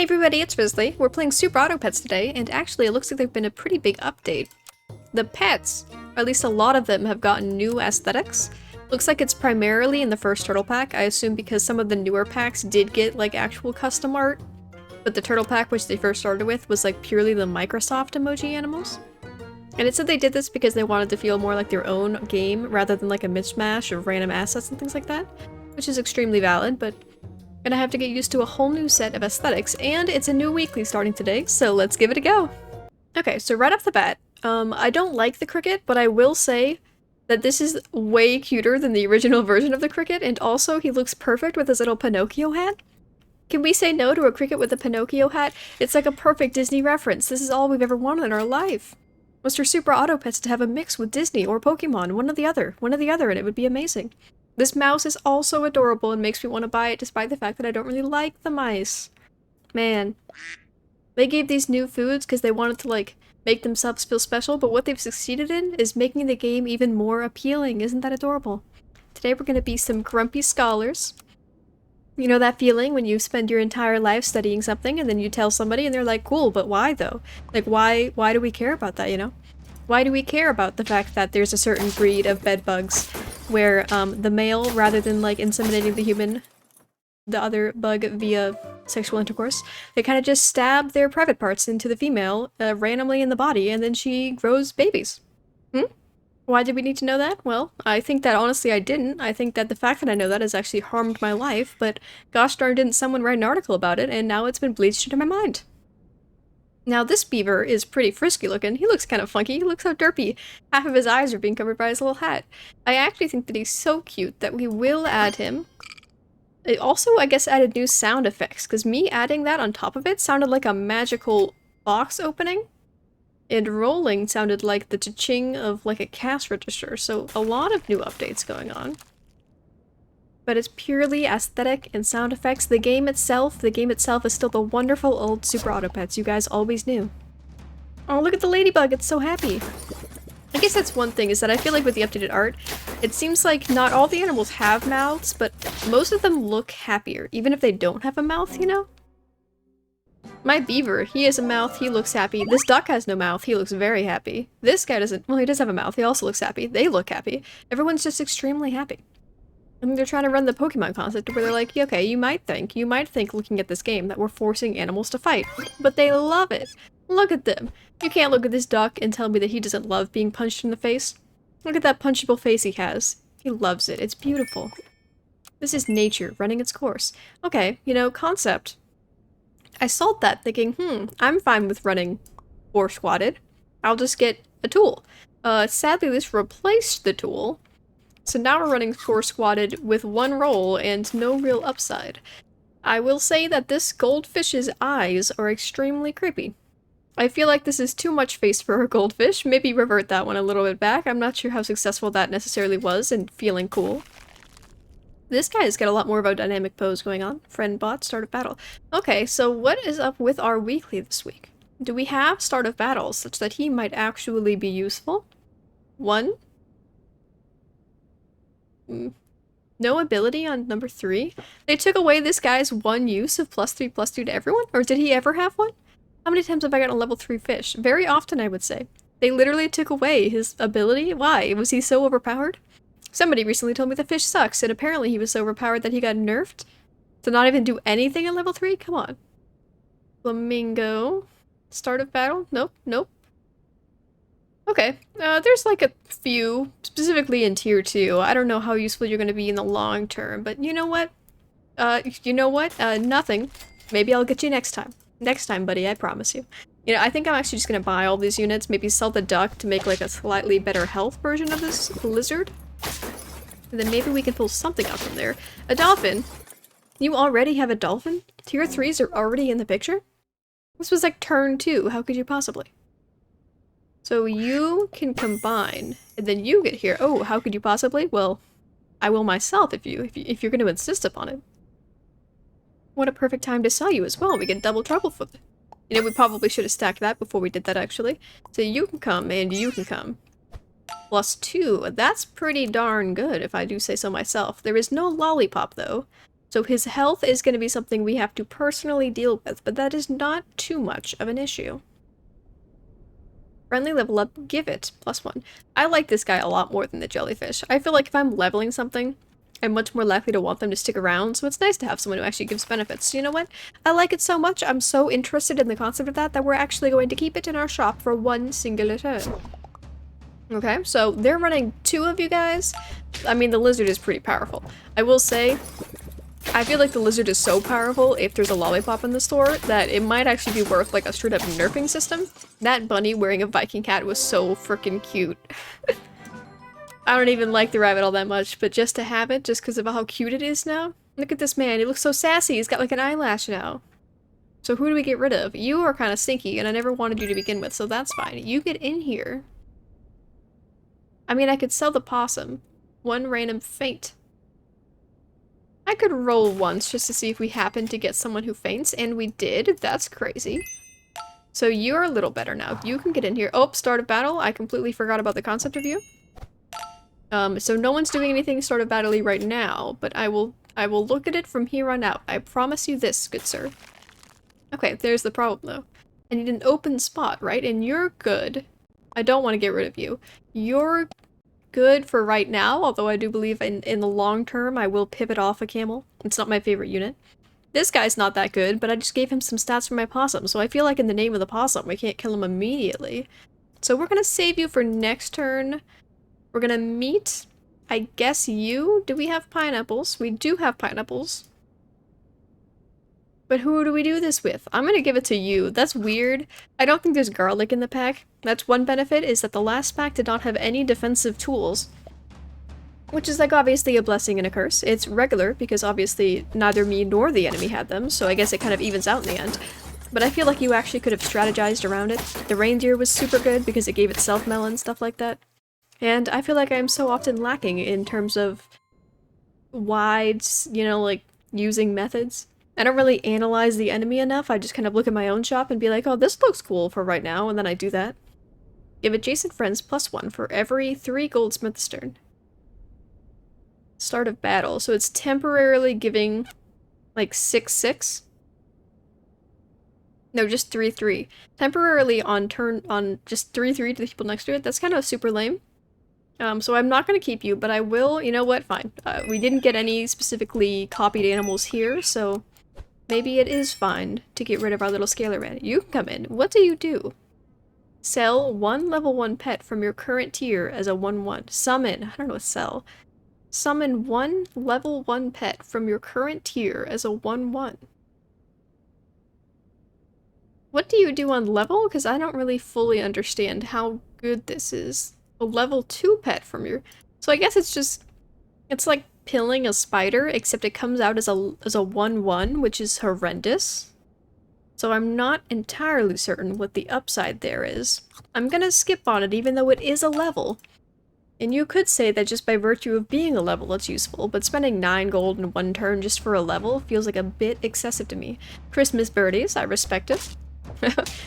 Hey everybody, it's Risley. We're playing Super Auto Pets today, and actually it looks like there's been a pretty big update. The pets, or at least a lot of them, have gotten new aesthetics. Looks like it's primarily in the first turtle pack, I assume because some of the newer packs did get like actual custom art. But the turtle pack, which they first started with, was like purely the Microsoft emoji animals. And it said they did this because they wanted to feel more like their own game, rather than like a mishmash of random assets and things like that. Which is extremely valid, but gonna have to get used to a whole new set of aesthetics, and it's a new weekly starting today, so let's give it a go. Okay, so right off the bat, I don't like the cricket, but I will say that this is way cuter than the original version of the cricket, and also he looks perfect with his little Pinocchio hat. Can we say no to a cricket with a Pinocchio hat? It's like a perfect Disney reference. This is all we've ever wanted in our life. Mr. Super Auto Pets to have a mix with Disney or Pokemon, one or the other, and it would be amazing. This mouse is also adorable and makes me want to buy it despite the fact that I don't really like the mice. Man. They gave these new foods because they wanted to, like, make themselves feel special, but what they've succeeded in is making the game even more appealing. Isn't that adorable? Today we're going to be some grumpy scholars. You know that feeling when you spend your entire life studying something and then you tell somebody and they're like, cool, but why though? Like, why do we care about that, you know? Why do we care about the fact that there's a certain breed of bedbugs where the male, rather than like inseminating the other bug via sexual intercourse, they kind of just stab their private parts into the female randomly in the body and then she grows babies? Why did we need to know that? Well, I think that honestly I didn't. I think that the fact that I know that has actually harmed my life, but gosh darn didn't someone write an article about it, and now it's been bleached into my mind. Now this beaver is pretty frisky looking. He looks kind of funky. He looks so derpy. Half of his eyes are being covered by his little hat. I actually think that he's so cute that we will add him. It also, I guess, added new sound effects, because me adding that on top of it sounded like a magical box opening, and rolling sounded like the cha-ching of like a cash register, so a lot of new updates going on. But it's purely aesthetic and sound effects. The game itself is still the wonderful old Super Auto Pets you guys always knew. Oh, look at the ladybug, it's so happy. I guess that's one thing, is that I feel like with the updated art, it seems like not all the animals have mouths, but most of them look happier, even if they don't have a mouth, you know? My beaver, he has a mouth, he looks happy. This duck has no mouth, he looks very happy. This guy doesn't, well, he does have a mouth, he also looks happy. They look happy. Everyone's just extremely happy. And they're trying to run the Pokemon concept where they're like, okay, you might think looking at this game that we're forcing animals to fight, but they love it. Look at them. You can't look at this duck and tell me that he doesn't love being punched in the face. Look at that punchable face he has. He loves it. It's beautiful. This is nature running its course. Okay, you know, concept. I sold that thinking, I'm fine with running or squatted. I'll just get a tool. Sadly, this replaced the tool. So now we're running core squatted with one roll and no real upside. I will say that this goldfish's eyes are extremely creepy. I feel like this is too much face for a goldfish. Maybe revert that one a little bit back. I'm not sure how successful that necessarily was in feeling cool. This guy's got a lot more of a dynamic pose going on. Friend bot, start of battle. Okay, so what is up with our weekly this week? Do we have start of battle such that he might actually be useful? One? No ability on number 3? They took away this guy's one use of +3/+2 to everyone? Or did he ever have one? How many times have I gotten a level 3 fish? Very often, I would say. They literally took away his ability? Why? Was he so overpowered? Somebody recently told me the fish sucks, and apparently he was so overpowered that he got nerfed to not even do anything in level 3? Come on. Flamingo. Start of battle? Nope, nope. Okay, there's like a few, specifically in tier 2. I don't know how useful you're going to be in the long term, but you know what? Nothing. Maybe I'll get you next time. Next time, buddy, I promise you. You know, I think I'm actually just going to buy all these units, maybe sell the duck to make like a slightly better health version of this lizard. And then maybe we can pull something out from there. A dolphin? You already have a dolphin? Tier 3s are already in the picture? This was like turn 2, how could you possibly? So you can combine, and then you get here. Oh, how could you possibly? Well, I will myself if you're going to insist upon it. What a perfect time to sell you as well. We get double trouble for it. You know, we probably should have stacked that before we did that, actually. So you can come, and you can come. +2. That's pretty darn good, if I do say so myself. There is no lollipop, though. So his health is going to be something we have to personally deal with, but that is not too much of an issue. Friendly level up, give it, +1. I like this guy a lot more than the jellyfish. I feel like if I'm leveling something, I'm much more likely to want them to stick around, so it's nice to have someone who actually gives benefits. So you know what? I like it so much, I'm so interested in the concept of that we're actually going to keep it in our shop for one singular turn. Okay, so they're running 2 of you guys. I mean, the lizard is pretty powerful. I will say, I feel like the lizard is so powerful if there's a lollipop in the store that it might actually be worth like a straight up nerfing system. That bunny wearing a Viking hat was so freaking cute. I don't even like the rabbit all that much, but just to have it, just because of how cute it is now. Look at this man, he looks so sassy, he's got like an eyelash now. So who do we get rid of? You are kind of stinky, and I never wanted you to begin with, so that's fine. You get in here. I mean, I could sell the possum. 1 random faint. I could roll once just to see if we happen to get someone who faints, and we did. That's crazy. So you're a little better now. You can get in here. Oh, start of battle. I completely forgot about the concept of you. So no one's doing anything start of battle-y right now, but I will look at it from here on out. I promise you this, good sir. Okay, there's the problem though. I need an open spot, right? And you're good. I don't want to get rid of you. You're good for right now, although I do believe in the long term I will pivot off a camel. It's not my favorite unit. This guy's not that good, but I just gave him some stats for my possum, so I feel like in the name of the possum we can't kill him immediately. So we're gonna save you for next turn. We're gonna meet, I guess you? Do we have pineapples? We do have pineapples. But who do we do this with? I'm gonna give it to you. That's weird. I don't think there's garlic in the pack. That's one benefit, is that the last pack did not have any defensive tools. Which is like obviously a blessing and a curse. It's regular, because obviously neither me nor the enemy had them, so I guess it kind of evens out in the end. But I feel like you actually could have strategized around it. The reindeer was super good because it gave itself melon, stuff like that. And I feel like I'm so often lacking in terms of wide, you know, like, using methods. I don't really analyze the enemy enough, I just kind of look at my own shop and be like, oh, this looks cool for right now, and then I do that. Give adjacent friends +1 for every 3 goldsmith's turn. Start of battle, so it's temporarily giving, like, 6/6? No, just 3/3. Temporarily on just 3/3 to the people next to it, that's kind of super lame. So I'm not going to keep you, but I will, you know what, fine. We didn't get any specifically copied animals here, so maybe it is fine to get rid of our little scalar man. You can come in. What do you do? Sell 1 level 1 pet from your current tier as a 1/1. Summon, I don't know what sell. Summon 1 level 1 pet from your current tier as a 1/1. What do you do on level? Because I don't really fully understand how good this is. A level 2 pet from your... So I guess it's just... It's like pilling a spider, except it comes out as a 1/1, which is horrendous. So I'm not entirely certain what the upside there is. I'm gonna skip on it, even though it is a level. And you could say that just by virtue of being a level it's useful, but spending 9 gold in 1 turn just for a level feels like a bit excessive to me. Christmas birdies, I respect it.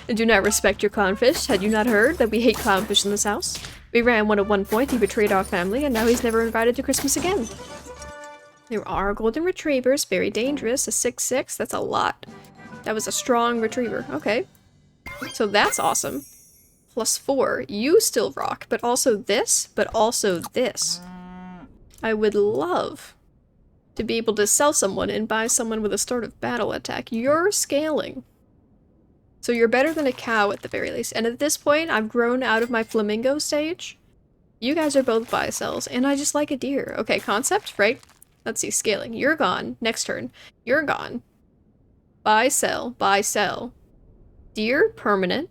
I do not respect your clownfish. Had you not heard that we hate clownfish in this house? We ran one at one point, he betrayed our family, and now he's never invited to Christmas again. There are golden retrievers, very dangerous, a 6/6, that's a lot. That was a strong retriever, okay. So that's awesome. +4, you still rock, but also this, but also this. I would love to be able to sell someone and buy someone with a start of battle attack. You're scaling. So you're better than a cow at the very least. And at this point, I've grown out of my flamingo stage. You guys are both buy-sells, and I just like a deer. Okay, concept, right? Let's see, scaling. You're gone. Next turn. You're gone. Buy-sell, buy-sell. Deer, permanent.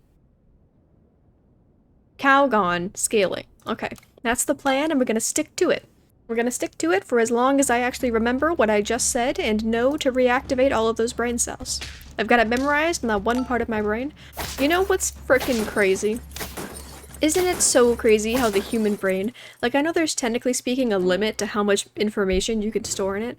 Cow gone, scaling. Okay, that's the plan, and we're gonna stick to it. We're gonna stick to it for as long as I actually remember what I just said and know to reactivate all of those brain cells. I've got it memorized in that one part of my brain. You know what's frickin' crazy? Isn't it so crazy how the human brain, like I know there's technically speaking a limit to how much information you can store in it,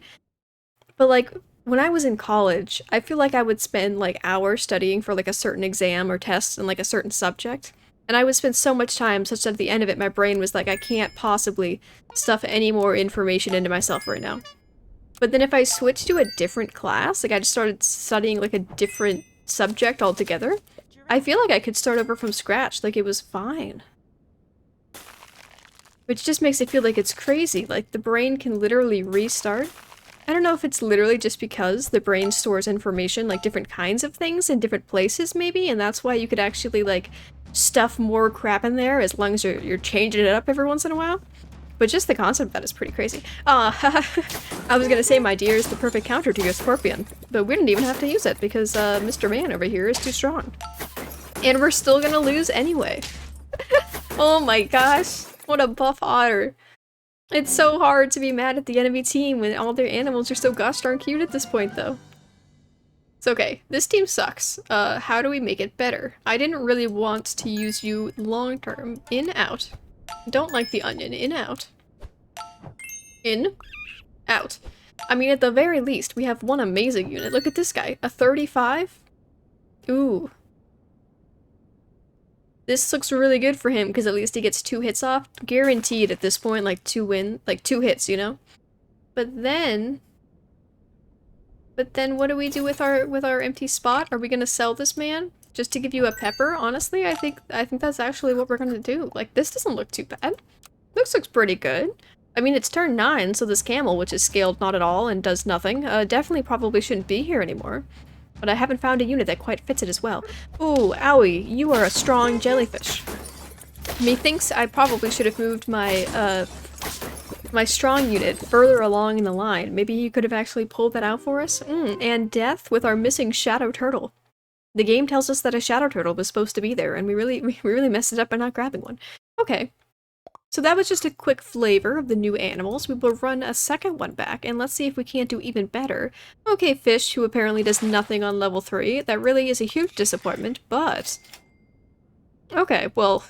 but like when I was in college, I feel like I would spend like hours studying for like a certain exam or test in like a certain subject. And I would spend so much time such that at the end of it my brain was like, I can't possibly stuff any more information into myself right now. But then if I switch to a different class, like I just started studying like a different subject altogether, I feel like I could start over from scratch, like it was fine. Which just makes it feel like it's crazy, like the brain can literally restart. I don't know if it's literally just because the brain stores information, like different kinds of things in different places maybe, and that's why you could actually like stuff more crap in there as long as you're changing it up every once in a while. But just the concept of that is pretty crazy. I was gonna say my deer is the perfect counter to your scorpion, but we didn't even have to use it because Mr. Man over here is too strong. And we're still gonna lose anyway. Oh my gosh, what a buff otter. It's so hard to be mad at the enemy team when all their animals are so gosh darn cute at this point though. It's okay, this team sucks. How do we make it better? I didn't really want to use you long term. In, out. Don't like the onion. In, out. In, out. I mean, at the very least, we have one amazing unit. Look at this guy. A 35? Ooh. This looks really good for him, because at least he gets 2 hits off. Guaranteed at this point, like 2 hits, you know? But then what do we do with our empty spot? Are we gonna sell this man? Just to give you a pepper? Honestly, I think that's actually what we're gonna do. Like, this doesn't look too bad. This looks pretty good. I mean, it's turn 9, so this camel, which is scaled not at all and does nothing, definitely probably shouldn't be here anymore. But I haven't found a unit that quite fits it as well. Ooh, owie, you are a strong jellyfish. Methinks I probably should have moved my, my strong unit further along in the line. Maybe you could have actually pulled that out for us? And death with our missing shadow turtle. The game tells us that a shadow turtle was supposed to be there, and we really messed it up by not grabbing one. Okay. So that was just a quick flavor of the new animals. We will run a second one back, and let's see if we can't do even better. Okay, Fish, who apparently does nothing on level 3. That really is a huge disappointment, but... Okay, well...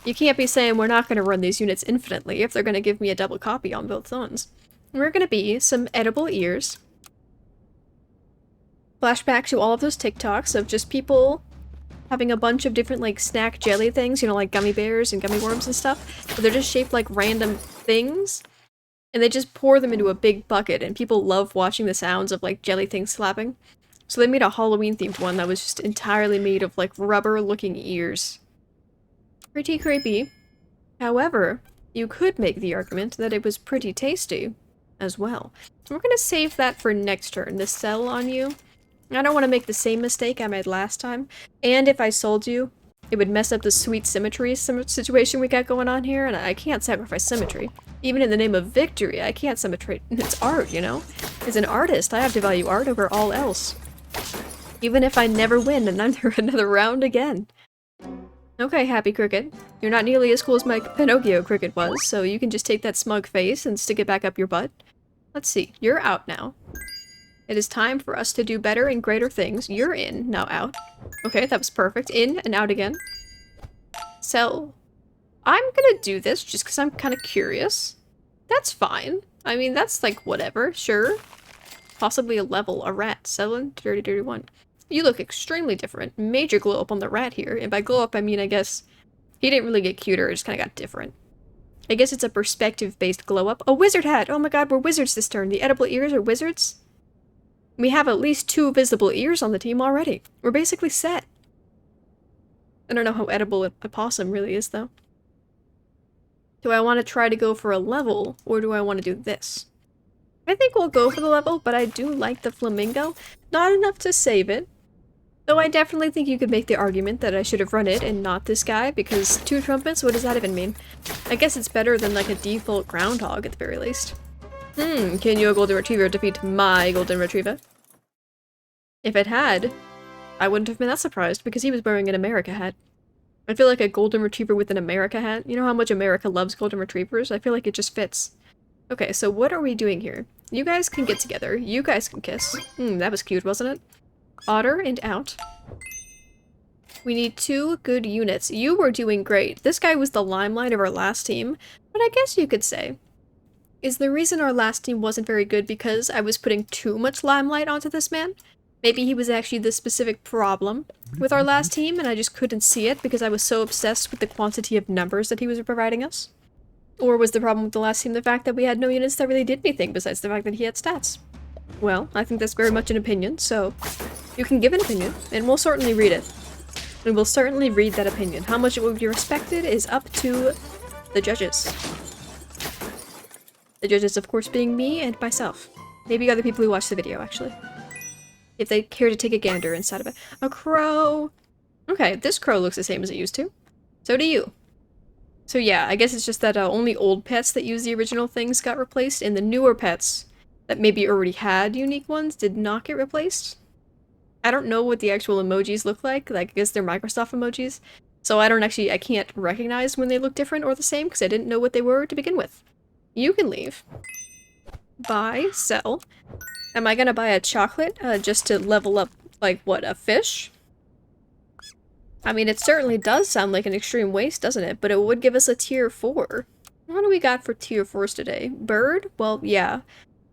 You can't be saying we're not going to run these units infinitely if they're going to give me a double copy on both zones. We're going to be some edible ears. Flashback to all of those TikToks of just people having a bunch of different, like, snack jelly things, you know, like gummy bears and gummy worms and stuff, but they're just shaped like random things, and they just pour them into a big bucket, and people love watching the sounds of, like, jelly things slapping. So they made a Halloween-themed one that was just entirely made of, like, rubber-looking ears. Pretty creepy. However, you could make the argument that it was pretty tasty as well. So we're gonna save that for next turn, the sell on you. I don't want to make the same mistake I made last time, and if I sold you, it would mess up the sweet symmetry situation we got going on here, and I can't sacrifice symmetry. Even in the name of victory, I can't symmetry. It's art, you know? As an artist, I have to value art over all else. Even if I never win another round again. Okay, Happy Cricket. You're not nearly as cool as my Pinocchio Cricket was, so you can just take that smug face and stick it back up your butt. Let's see, you're out now. It is time for us to do better and greater things. You're in, now out. Okay, that was perfect. In and out again. Sell. I'm gonna do this just because I'm kind of curious. That's fine. I mean, that's like whatever, sure. Possibly a level, a rat. Selling, dirty, dirty one. You look extremely different. Major glow up on the rat here. And by glow up, I mean, I guess he didn't really get cuter, it just kind of got different. I guess it's a perspective-based glow up. A wizard hat! Oh my god, we're wizards this turn. The edible ears are wizards? We have at least 2 visible ears on the team already. We're basically set. I don't know how edible a possum really is, though. Do I want to try to go for a level, or do I want to do this? I think we'll go for the level, but I do like the flamingo. Not enough to save it. Though I definitely think you could make the argument that I should have run it and not this guy, because 2 trumpets, what does that even mean? I guess it's better than like a default groundhog at the very least. Can your golden retriever defeat my golden retriever? If it had, I wouldn't have been that surprised, because he was wearing an America hat. I feel like a golden retriever with an America hat. You know how much America loves golden retrievers? I feel like it just fits. Okay, so what are we doing here? You guys can get together. You guys can kiss. That was cute, wasn't it? Otter and out. We need 2 good units. You were doing great. This guy was the limelight of our last team, but I guess you could say. Is the reason our last team wasn't very good because I was putting too much limelight onto this man? Maybe he was actually the specific problem with our last team and I just couldn't see it because I was so obsessed with the quantity of numbers that he was providing us? Or was the problem with the last team the fact that we had no units that really did anything besides the fact that he had stats? Well, I think that's very much an opinion, so you can give an opinion, and we'll certainly read it. We will certainly read that opinion. How much it will be respected is up to the judges. The judges, of course, being me and myself. Maybe other people who watch the video, actually. If they care to take a gander inside of it. A crow! Okay, this crow looks the same as it used to. So do you. So yeah, I guess it's just that only old pets that use the original things got replaced, and the newer pets that maybe already had unique ones did not get replaced. I don't know what the actual emojis look like I guess they're Microsoft emojis. So I can't recognize when they look different or the same because I didn't know what they were to begin with. You can leave. Buy, sell. Am I gonna buy a chocolate just to level up, like, what, a fish? I mean, it certainly does sound like an extreme waste, doesn't it? But it would give us a tier 4. What do we got for tier 4s today? Bird? Well, yeah.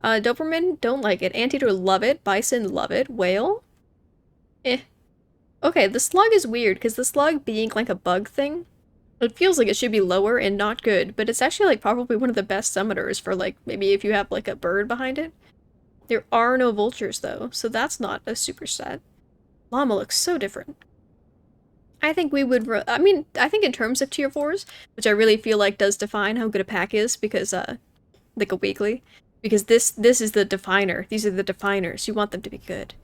Doberman, don't like it. Anteater, love it. Bison, love it. Whale? Eh. Okay, the slug is weird, because the slug being like a bug thing, it feels like it should be lower and not good, but it's actually like probably one of the best summoners for like, maybe if you have like a bird behind it. There are no vultures though, so that's not a super set. Llama looks so different. I think we would, I mean, I think in terms of tier 4s, which I really feel like does define how good a pack is, because, like a weekly, because this is the definer. These are the definers. You want them to be good.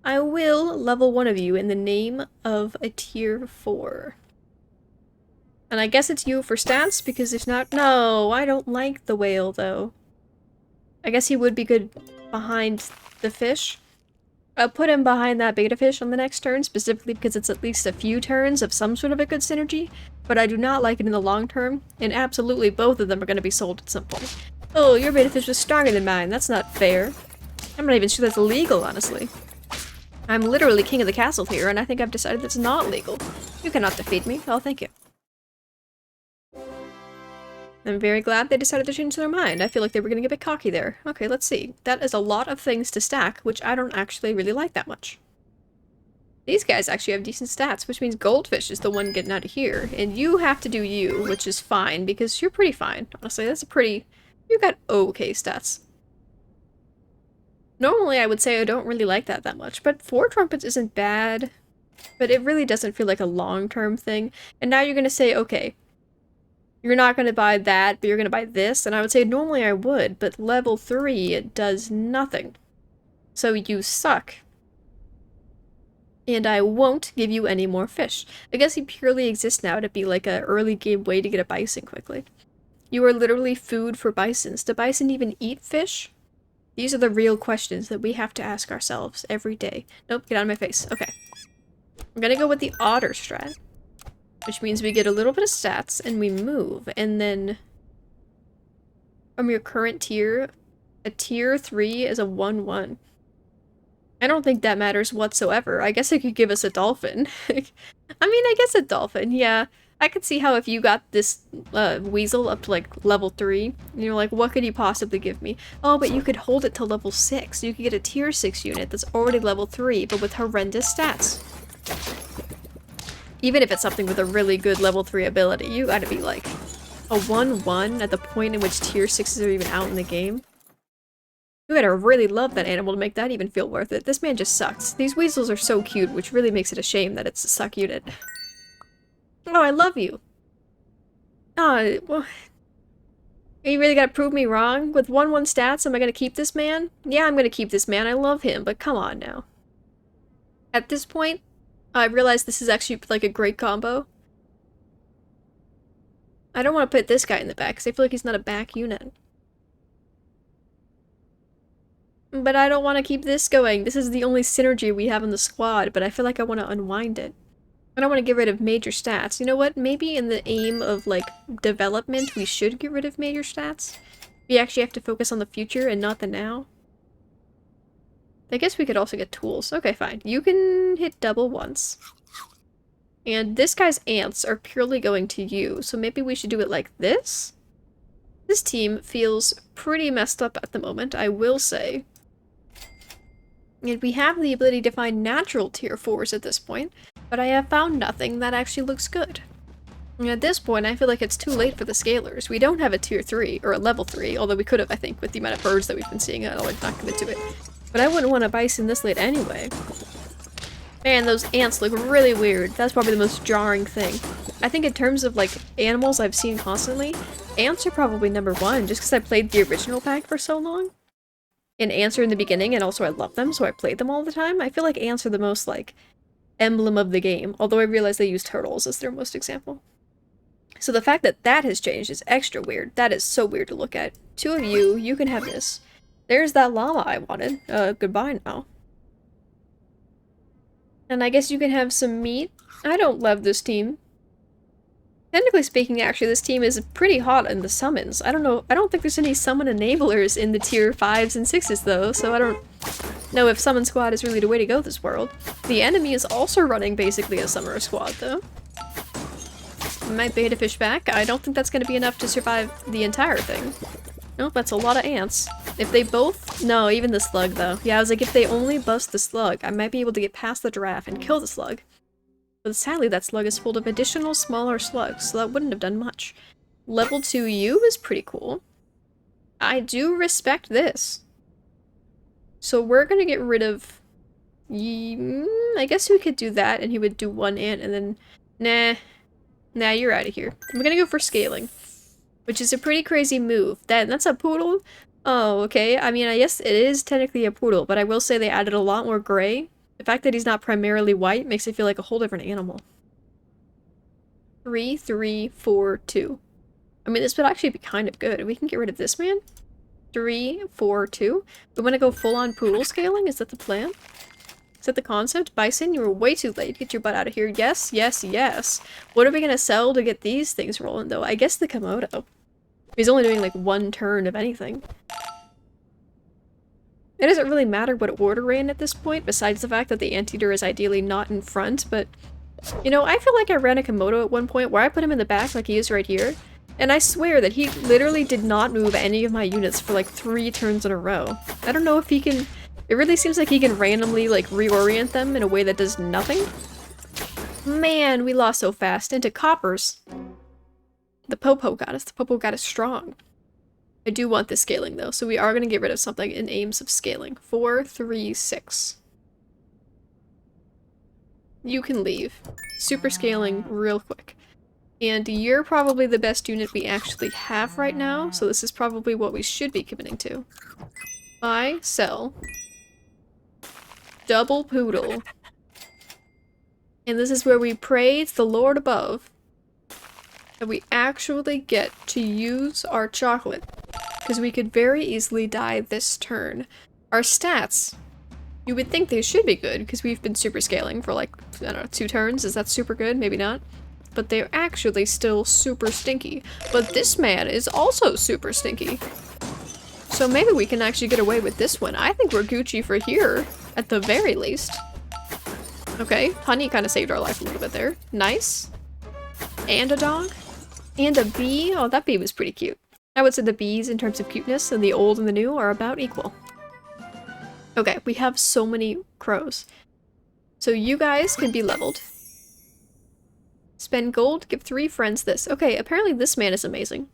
I will level one of you in the name of a tier 4. And I guess it's you for stats, because if not, no, I don't like the whale, though. I guess he would be good behind the fish. I'll put him behind that beta fish on the next turn, specifically because it's at least a few turns of some sort of a good synergy, but I do not like it in the long term, and absolutely both of them are going to be sold at some point. Oh, your beta fish was stronger than mine, that's not fair. I'm not even sure that's legal, honestly. I'm literally king of the castle here, and I think I've decided that's not legal. You cannot defeat me. Oh, thank you. I'm very glad they decided to change their mind. I feel like they were getting a bit cocky there. Okay, let's see. That is a lot of things to stack, which I don't actually really like that much. These guys actually have decent stats, which means Goldfish is the one getting out of here. And you have to do you, which is fine, because you're pretty fine. Honestly, that's a pretty... You got okay stats. Normally, I would say I don't really like that much, but 4 trumpets isn't bad. But it really doesn't feel like a long-term thing. And now you're gonna say, okay, you're not going to buy that, but you're going to buy this, and I would say normally I would, but level 3, it does nothing. So you suck. And I won't give you any more fish. I guess he purely exists now to be like an early game way to get a bison quickly. You are literally food for bisons. Do bison even eat fish? These are the real questions that we have to ask ourselves every day. Nope, get out of my face. Okay. I'm gonna go with the otter strat. Which means we get a little bit of stats, and we move, and then from your current tier, a tier 3 is a 1-1. I don't think that matters whatsoever. I guess it could give us a dolphin. I mean, I guess a dolphin, yeah. I could see how if you got this weasel up to, like, level 3, and you're like, what could you possibly give me? Oh, but you could hold it to level 6. You could get a tier 6 unit that's already level 3, but with horrendous stats. Even if it's something with a really good level 3 ability, you gotta be like a 1-1 at the point in which tier 6s are even out in the game. You gotta really love that animal to make that even feel worth it. This man just sucks. These weasels are so cute, which really makes it a shame that it's a suck unit. Oh, I love you. Oh, well, you really gotta prove me wrong? With 1-1 stats, am I gonna keep this man? Yeah, I'm gonna keep this man. I love him, but come on now. At this point, I realize this is actually, like, a great combo. I don't want to put this guy in the back, because I feel like he's not a back unit. But I don't want to keep this going. This is the only synergy we have in the squad, but I feel like I want to unwind it. I don't want to get rid of major stats. You know what? Maybe in the aim of, like, development, we should get rid of major stats. We actually have to focus on the future and not the now. I guess we could also get tools. Okay, fine. You can hit double once. And this guy's ants are purely going to you, so maybe we should do it like this? This team feels pretty messed up at the moment, I will say. And we have the ability to find natural tier 4s at this point, but I have found nothing that actually looks good. And at this point, I feel like it's too late for the scalers. We don't have a tier 3, or a level 3, although we could have, I think, with the amount of birds that we've been seeing. I'll like, not commit to it. But I wouldn't want a bison this late anyway. Man, those ants look really weird. That's probably the most jarring thing. I think in terms of, like, animals I've seen constantly, ants are probably number 1, just because I played the original pack for so long. And ants are in the beginning, and also I love them, so I played them all the time. I feel like ants are the most, like, emblem of the game, although I realize they use turtles as their most example. So the fact that that has changed is extra weird. That is so weird to look at. 2 of you, you can have this. There's that llama I wanted. Goodbye now. And I guess you can have some meat. I don't love this team. Technically speaking, actually, this team is pretty hot in the summons. I don't know, I don't think there's any summon enablers in the tier 5s and 6s though, so I don't know if Summon Squad is really the way to go this world. The enemy is also running basically a Summoner Squad though. Might beta fish back. I don't think that's going to be enough to survive the entire thing. Nope, that's a lot of ants. If they both... No, even the slug, though. Yeah, I was like, if they only bust the slug, I might be able to get past the giraffe and kill the slug. But sadly, that slug is full of additional smaller slugs, so that wouldn't have done much. Level 2 U is pretty cool. I do respect this. So we're gonna get rid of... I guess we could do that, and he would do 1 ant, and then... Nah, you're out of here. I'm gonna go for scaling. Which is a pretty crazy move. That's a poodle? Oh, okay. I mean, I guess it is technically a poodle, but I will say they added a lot more gray. The fact that he's not primarily white makes it feel like a whole different animal. 3, 3, 4, 2. I mean, this would actually be kind of good. We can get rid of this man. 3, 4, 2. We want to go full-on poodle scaling? Is that the plan? Is that the concept? Bison, you were way too late. Get your butt out of here. Yes, yes, yes. What are we gonna sell to get these things rolling, though? I guess the Komodo. He's only doing, like, 1 turn of anything. It doesn't really matter what order we're in at this point, besides the fact that the Anteater is ideally not in front, but... You know, I feel like I ran a Komodo at one point where I put him in the back like he is right here, and I swear that he literally did not move any of my units for, like, 3 turns in a row. I don't know if he can... It really seems like he can randomly, like, reorient them in a way that does nothing. Man, we lost so fast. Into coppers. The Popo got us. The Popo got us strong. I do want this scaling, though, so we are going to get rid of something in aims of scaling. 4, 3, 6. You can leave. Super scaling real quick. And you're probably the best unit we actually have right now, so this is probably what we should be committing to. Buy, sell. Double poodle. And this is where we pray to the Lord above that we actually get to use our chocolate, because we could very easily die this turn. Our stats, you would think they should be good, because we've been super scaling for like, I don't know, 2 turns. Is that super good? Maybe not. But they're actually still super stinky. But this man is also super stinky. So maybe we can actually get away with this one. I think we're Gucci for here, at the very least. Okay, honey kind of saved our life a little bit there. Nice. And a dog. And a bee. Oh, that bee was pretty cute. I would say the bees, in terms of cuteness, and the old and the new are about equal. Okay, we have so many crows. So you guys can be leveled. Spend gold, give 3 friends this. Okay, apparently this man is amazing.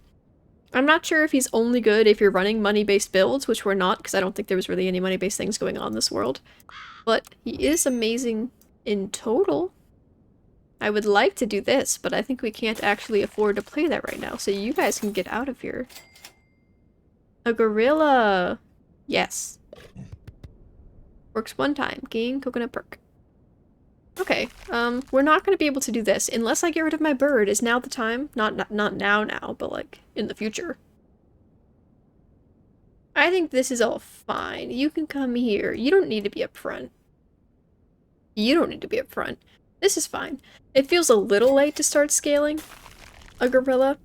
I'm not sure if he's only good if you're running money-based builds, which we're not, because I don't think there was really any money-based things going on in this world. But he is amazing in total. I would like to do this, but I think we can't actually afford to play that right now, so you guys can get out of here. A gorilla! Yes. Works 1 time. Gain coconut perk. Okay, we're not going to be able to do this unless I get rid of my bird. Is now the time? Not now, but like in the future. I think this is all fine. You can come here. You don't need to be up front. You don't need to be up front. This is fine. It feels a little late to start scaling a gorilla.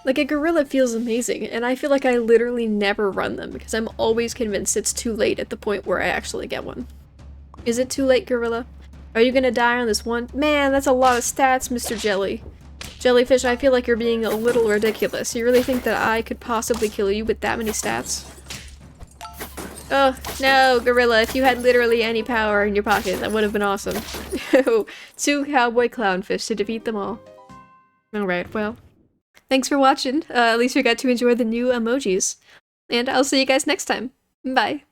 Like, a gorilla feels amazing, and I feel like I literally never run them because I'm always convinced it's too late at the point where I actually get one. Is it too late, gorilla? Are you gonna die on this one? Man, that's a lot of stats, Mr. Jelly. Jellyfish, I feel like you're being a little ridiculous. You really think that I could possibly kill you with that many stats? Oh, no, gorilla, if you had literally any power in your pocket, that would have been awesome. 2 cowboy clownfish to defeat them all. Alright, well, thanks for watching. At least we got to enjoy the new emojis. And I'll see you guys next time. Bye.